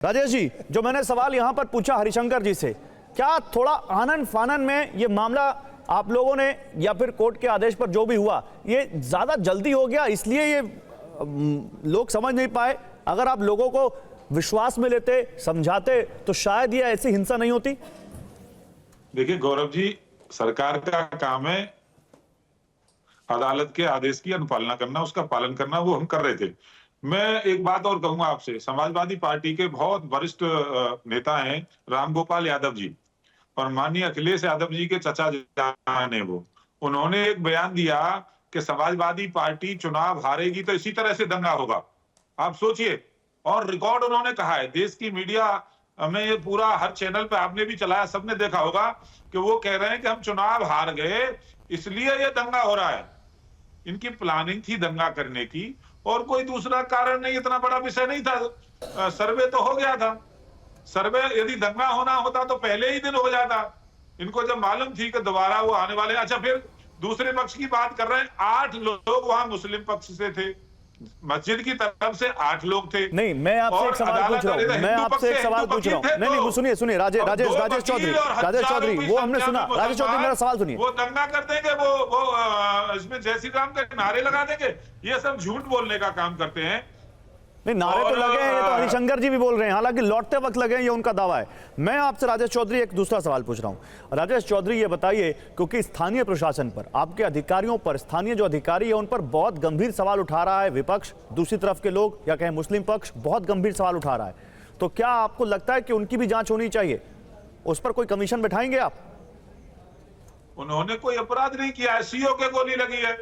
राजेश जी, जो मैंने सवाल यहां पर पूछा हरिशंकर जी से, क्या थोड़ा आनन फानन में ये मामला आप लोगों ने या फिर कोर्ट के आदेश पर जो भी हुआ ये ज्यादा जल्दी हो गया, इसलिए ये लोग समझ नहीं पाए? अगर आप लोगों को विश्वास में लेते, समझाते, तो शायद ये ऐसी हिंसा नहीं होती। देखिए गौरव जी, सरकार का काम है अदालत के आदेश की अनुपालना करना, उसका पालन करना, वो हम कर रहे थे। मैं एक बात और कहूंगा आपसे, समाजवादी पार्टी के बहुत वरिष्ठ नेता हैं रामगोपाल यादव जी, और माननीय अखिलेश यादव जी के चचा जान है वो। उन्होंने एक बयान दिया कि समाजवादी पार्टी चुनाव हारेगी तो इसी तरह से दंगा होगा। आप सोचिए, और रिकॉर्ड उन्होंने कहा है, देश की मीडिया में ये पूरा हर चैनल पे आपने भी चलाया, सबने देखा होगा कि वो कह रहे हैं कि हम चुनाव हार गए इसलिए ये दंगा हो रहा है। इनकी प्लानिंग थी दंगा करने की, और कोई दूसरा कारण नहीं, इतना बड़ा विषय नहीं था। सर्वे तो हो गया था। सर्वे यदि दंगा होना होता तो पहले ही दिन हो जाता। इनको जब मालूम थी कि दोबारा वो आने वाले। अच्छा, फिर दूसरे पक्ष की बात कर रहे हैं, 8 लोग वहां मुस्लिम पक्ष से थे, मस्जिद की तरफ से 8 लोग थे। नहीं, मैं आपसे एक सवाल पूछ रहा हूं, मैं आपसे एक सवाल पूछ रहा हूं। नहीं, सुनिए राजेश चौधरी, वो हमने सुना। राजेश चौधरी, मेरा सवाल सुनिए। वो दंगा कर देंगे, वो इसमें जय श्री राम के नारे लगा देंगे, ये सब झूठ बोलने का काम करते हैं। नहीं, नारे तो लगे हैं, ये तो हरिशंकर जी भी बोल रहे हैं, हालांकि लौटते वक्त लगे हैं, ये उनका दावा है। मैं आपसे राजेश चौधरी एक दूसरा सवाल पूछ रहा हूं। राजेश चौधरी, ये बताइए, क्योंकि स्थानीय प्रशासन पर, आपके अधिकारियों पर, स्थानीय जो अधिकारी है उन पर बहुत गंभीर सवाल उठा रहा है विपक्ष, दूसरी तरफ के लोग या कहें मुस्लिम पक्ष बहुत गंभीर सवाल उठा रहा है, तो क्या आपको लगता है कि उनकी भी जांच होनी चाहिए? उस पर कोई कमीशन बैठाएंगे आप? उन्होंने कोई अपराध नहीं किया है, सीओ के गोली लगी है,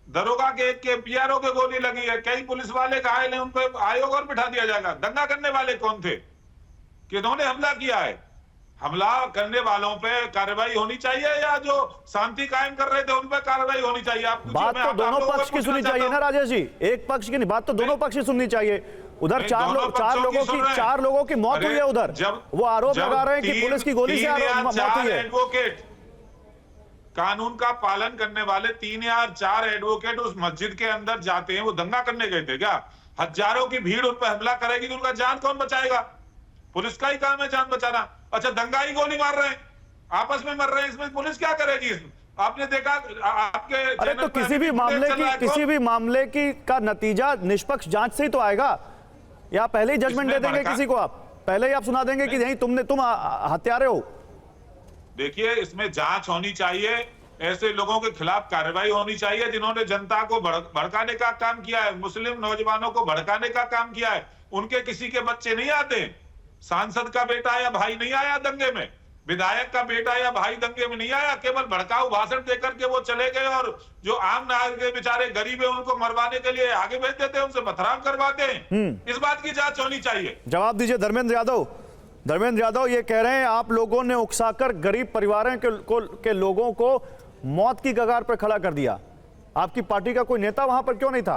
दरोगा के पीआरओ के गोली लगी है, कई पुलिस वाले घायल हैं, उन पर आयोग और बिठा दिया जाएगा। दंगा करने वाले कौन थे कि इन्होंने हमला किया है? हमला करने वालों पे कार्रवाई होनी चाहिए, या जो शांति कायम कर रहे थे उन पे कार्रवाई होनी चाहिए? आप बात तो दोनों पक्ष की सुननी चाहिए ना राजेश जी, एक पक्ष की नहीं, बात तो दोनों पक्ष की सुननी चाहिए। उधर चार लोगों की मौत हुई है, उधर जब वो आरोप लगा रहे हैं कि पुलिस की गोली से मौत हुई है। एडवोकेट, कानून का पालन करने वाले 3 या 4 एडवोकेट उस मस्जिद के अंदर जाते हैं, वो दंगा करने गए थे क्या? हजारों की भीड़ उन पर हमला करेगी तो उनका जान कौन बचाएगा? पुलिस का ही काम है जान बचाना। अच्छा, दंगा ही गोली मार रहे हैं, आपस में मर रहे हैं, इसमें पुलिस क्या करेगी? इसमें आपने देखा आपके, अरे तो किसी भी मामले की का नतीजा निष्पक्ष जांच से ही तो आएगा, या पहले ही जजमेंट दे देंगे किसी को? आप पहले ही आप सुना देंगे कि नहीं तुम हत्यारे हो? देखिए, इसमें जांच होनी चाहिए, ऐसे लोगों के खिलाफ कार्रवाई होनी चाहिए जिन्होंने जनता को भड़काने का काम किया है, मुस्लिम नौजवानों को भड़काने का काम किया है। उनके किसी के बच्चे नहीं आते, सांसद का बेटा या भाई नहीं आया दंगे में, विधायक का बेटा या भाई दंगे में नहीं आया, केवल भड़काऊ भाषण देकर के वो चले गए, और जो आम नागरिक बेचारे गरीब है उनको मरवाने के लिए आगे भेज देते हैं, उनसे बदनाम करवाते हैं। इस बात की जांच होनी चाहिए। जवाब दीजिए धर्मेंद्र यादव, ये कह रहे हैं आप लोगों ने उकसाकर गरीब परिवारों के लोगों को मौत की कगार पर खड़ा कर दिया। आपकी पार्टी का कोई नेता वहां पर क्यों नहीं था?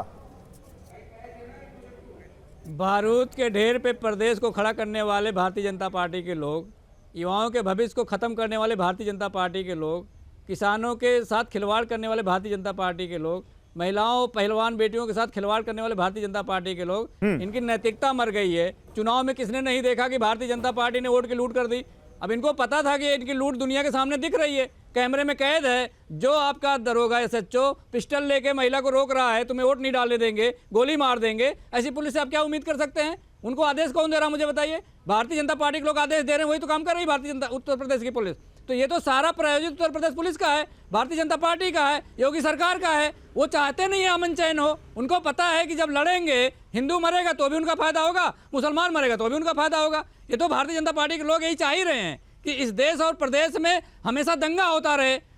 बारूद के ढेर पे प्रदेश को खड़ा करने वाले भारतीय जनता पार्टी के लोग, युवाओं के भविष्य को खत्म करने वाले भारतीय जनता पार्टी के लोग, किसानों के साथ खिलवाड़ करने वाले भारतीय जनता पार्टी के लोग, महिलाओं पहलवान बेटियों के साथ खिलवाड़ करने वाले भारतीय जनता पार्टी के लोग, इनकी नैतिकता मर गई है। चुनाव में किसने नहीं देखा कि भारतीय जनता पार्टी ने वोट की लूट कर दी? अब इनको पता था कि इनकी लूट दुनिया के सामने दिख रही है, कैमरे में कैद है। जो आपका दरोगा एसएचओ पिस्टल लेके महिला को रोक रहा है, तुम्हें वोट नहीं डालने देंगे, गोली मार देंगे, ऐसी पुलिस से आप क्या उम्मीद कर सकते हैं? उनको आदेश कौन दे रहा है मुझे बताइए? भारतीय जनता पार्टी के लोग आदेश दे रहे हैं, वही तो काम कर रही है भारतीय जनता उत्तर प्रदेश की पुलिस। तो ये तो सारा प्रायोजित उत्तर प्रदेश पुलिस का है, भारतीय जनता पार्टी का है, योगी सरकार का है। वो चाहते नहीं है अमन चैन हो, उनको पता है कि जब लड़ेंगे हिंदू मरेगा तो भी उनका फायदा होगा, मुसलमान मरेगा तो भी उनका फायदा होगा। ये तो भारतीय जनता पार्टी के लोग यही चाह ही रहे हैं कि इस देश और प्रदेश में हमेशा दंगा होता रहे,